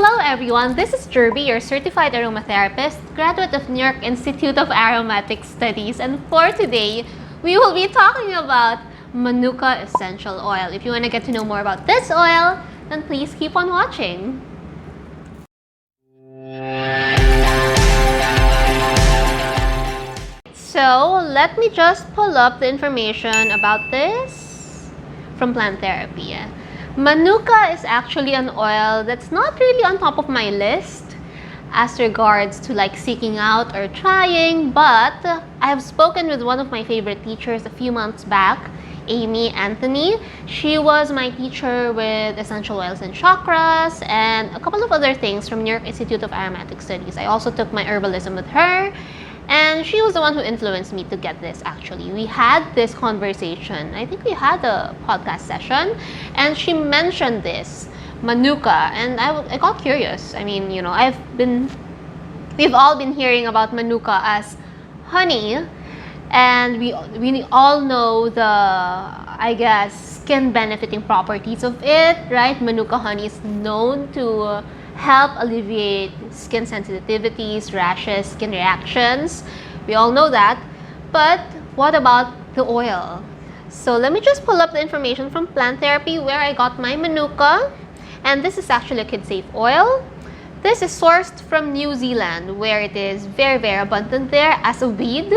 Hello everyone, this is Jirbie, your certified aromatherapist, graduate of New York Institute of Aromatic Studies, and for today, we will be talking about Manuka Essential Oil. If you want to get to know more about this oil, then please keep on watching. So, let me just pull up the information about this from Plant Therapy. Manuka is actually an oil that's not really on top of my list as regards to like seeking out or trying, but I have spoken with one of my favorite teachers a few months back, Amy Anthony. She was my teacher with essential oils and chakras and a couple of other things from New York Institute of Aromatic Studies. I also took my herbalism with her. And she was the one who influenced me to get this actually. We had this conversation. I think we had a podcast session and she mentioned this, Manuka, and I got curious. I mean, we've all been hearing about Manuka as honey, and we all know the, I guess, skin benefiting properties of it, right? Manuka honey is known to help alleviate skin sensitivities, rashes, skin reactions. We all know that. But what about the oil? So let me just pull up the information from Plant Therapy where I got my Manuka. And this is actually a kid-safe oil. This is sourced from New Zealand, where it is very, very abundant there as a weed.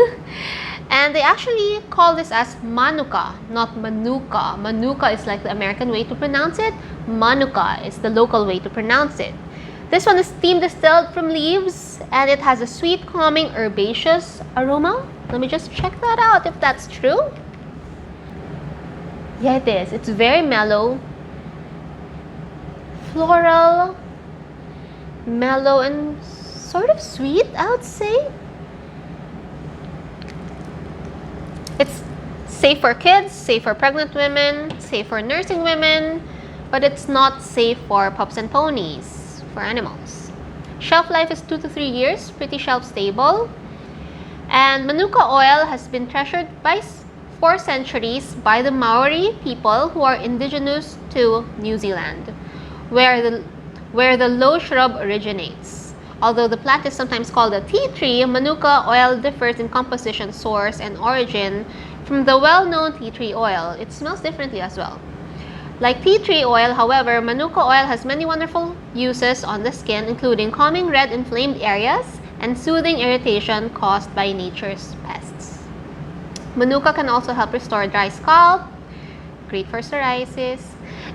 And they actually call this as Manuka, not Manuka. Manuka is like the American way to pronounce it. Manuka is the local way to pronounce it. This one is steam distilled from leaves and it has a sweet, calming, herbaceous aroma. Let me just check that out if that's true. Yeah, it is. It's very mellow, floral, mellow, and sort of sweet, I would say. It's safe for kids, safe for pregnant women, safe for nursing women, but it's not safe for pups and ponies, for animals. Shelf life is 2 to 3 years, pretty shelf stable. And Manuka oil has been treasured by 4 centuries by the Maori people who are indigenous to New Zealand, where the low shrub originates. Although the plant is sometimes called a tea tree, Manuka oil differs in composition, source, and origin from the well-known tea tree oil. It smells differently as well. Like tea tree oil, however, Manuka oil has many wonderful uses on the skin, including calming red inflamed areas and soothing irritation caused by nature's pests. Manuka can also help restore dry scalp, great for psoriasis,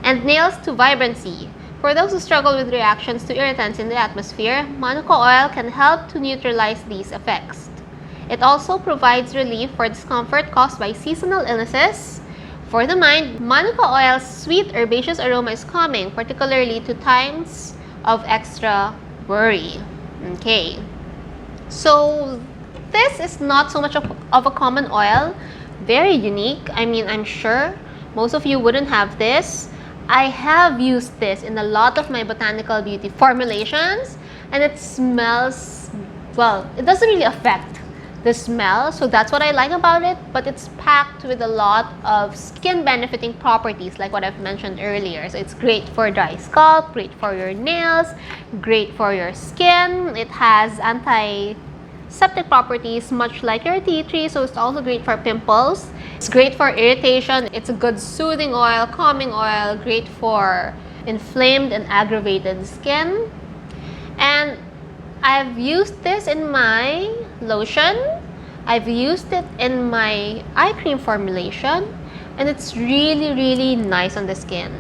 and nails to vibrancy. For those who struggle with reactions to irritants in the atmosphere, Manuka oil can help to neutralize these effects. It also provides relief for discomfort caused by seasonal illnesses. For the mind, Manuka oil's sweet herbaceous aroma is calming, particularly to times of extra worry. Okay, so this is not so much of a common oil, very unique. I mean, I'm sure most of you wouldn't have this. I have used this in a lot of my botanical beauty formulations, and it smells, well, it doesn't really affect the smell, so that's what I like about it, but it's packed with a lot of skin benefiting properties like what I've mentioned earlier. So it's great for dry scalp, great for your nails, great for your skin. It has antiseptic properties much like your tea tree, so it's also great for pimples. It's great for irritation. It's a good soothing oil, calming oil, great for inflamed and aggravated skin. And I've used this in my lotion, I've used it in my eye cream formulation, and it's really, really nice on the skin.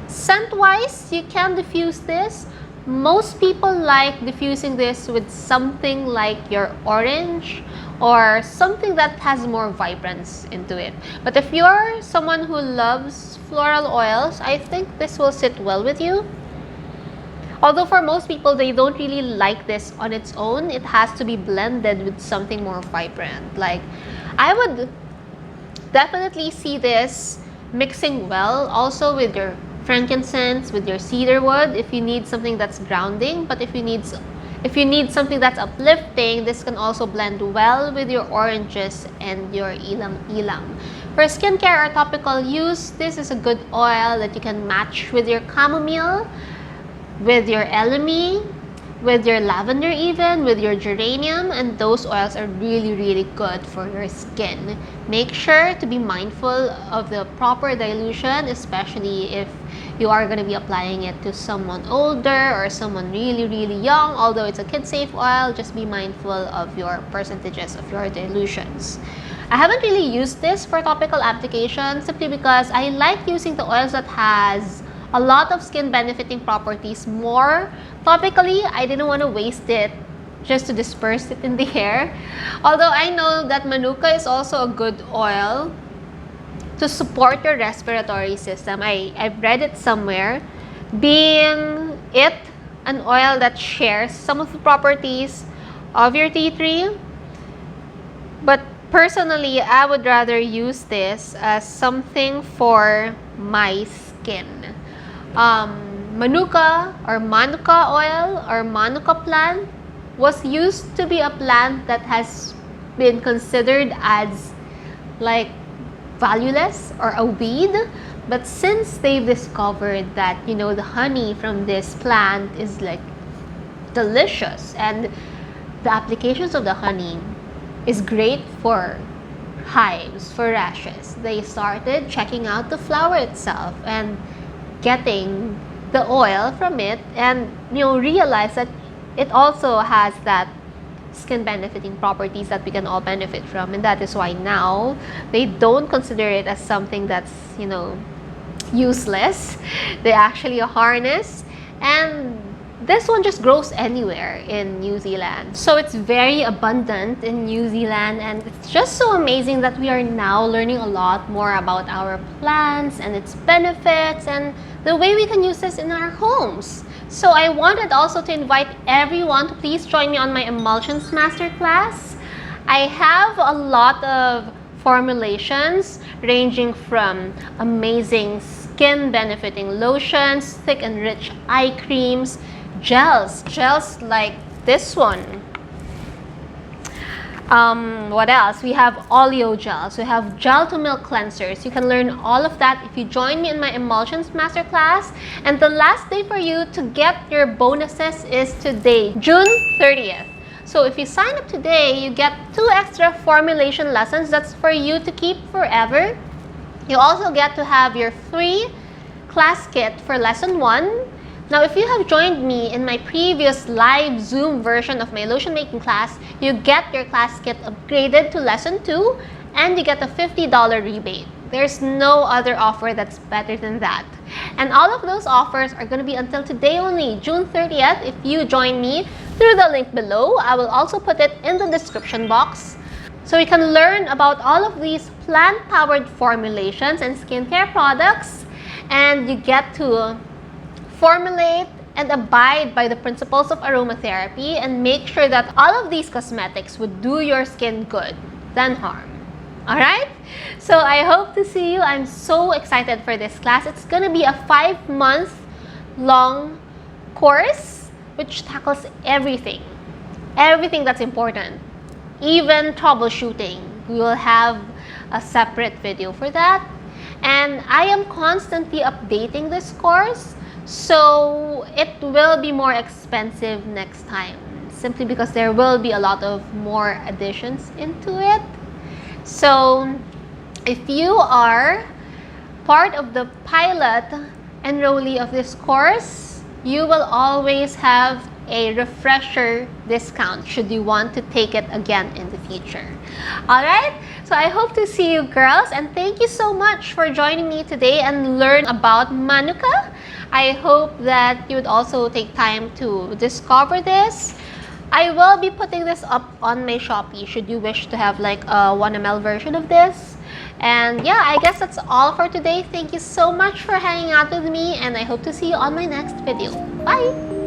Scent-wise, you can diffuse this. Most people like diffusing this with something like your orange or something that has more vibrance into it. But if you're someone who loves floral oils, I think this will sit well with you. Although for most people, they don't really like this on its own. It has to be blended with something more vibrant. Like, I would definitely see this mixing well also with your frankincense, with your cedar wood, if you need something that's grounding. But if you need something that's uplifting, this can also blend well with your oranges and your ilang-ilang. For skincare or topical use, this is a good oil that you can match with your chamomile. with your elemi, with your lavender even, with your geranium, and those oils are really, really good for your skin. Make sure to be mindful of the proper dilution, especially if you are going to be applying it to someone older or someone really, really young. Although it's a kid-safe oil, just be mindful of your percentages of your dilutions. I haven't really used this for topical application simply because I like using the oils that has a lot of skin benefiting properties more topically. I didn't want to waste it just to disperse it in the hair. Although I know that Manuka is also a good oil to support your respiratory system. I've read it somewhere, being it an oil that shares some of the properties of your tea tree. But personally, I would rather use this as something for my skin. Manuka or Manuka oil or Manuka plant was used to be a plant that has been considered as like valueless or a weed, but since they've discovered that, you know, the honey from this plant is like delicious and the applications of the honey is great for hives, for rashes, they started checking out the flower itself and getting the oil from it, and realize that it also has that skin benefiting properties that we can all benefit from. And that is why now they don't consider it as something that's useless. They actually harness, and this one just grows anywhere in New Zealand. So it's very abundant in New Zealand, and it's just so amazing that we are now learning a lot more about our plants and its benefits and the way we can use this in our homes. So I wanted also to invite everyone to please join me on my emulsions masterclass. I have a lot of formulations ranging from amazing skin benefiting lotions, thick and rich eye creams, gels like this one. What else? We have oleo gels, we have gel to milk cleansers. You can learn all of that if you join me in my emulsions masterclass. And the last day for you to get your bonuses is today, June 30th. So if you sign up today, you get 2 extra formulation lessons. That's for you to keep forever. You also get to have your free class kit for lesson 1. Now, if you have joined me in my previous live Zoom version of my lotion making class, you get your class kit upgraded to lesson 2 and you get a $50 rebate. There's no other offer that's better than that. And all of those offers are going to be until today only, June 30th. If you join me through the link below, I will also put it in the description box. So you can learn about all of these plant-powered formulations and skincare products, and you get to formulate and abide by the principles of aromatherapy and make sure that all of these cosmetics would do your skin good than harm. Alright? So I hope to see you. I'm so excited for this class. It's going to be a 5-month long course which tackles everything that's important, even troubleshooting. We will have a separate video for that, and I am constantly updating this course. So it will be more expensive next time, simply because there will be a lot of more additions into it. So if you are part of the pilot enrollee of this course, you will always have a refresher discount should you want to take it again in the future. Alright, so I hope to see you girls, and thank you so much for joining me today and learn about Manuka. I hope that you would also take time to discover this. I will be putting this up on my Shopee should you wish to have like a 1 ml version of this. And yeah, I guess that's all for today. Thank you so much for hanging out with me, and I hope to see you on my next video. Bye!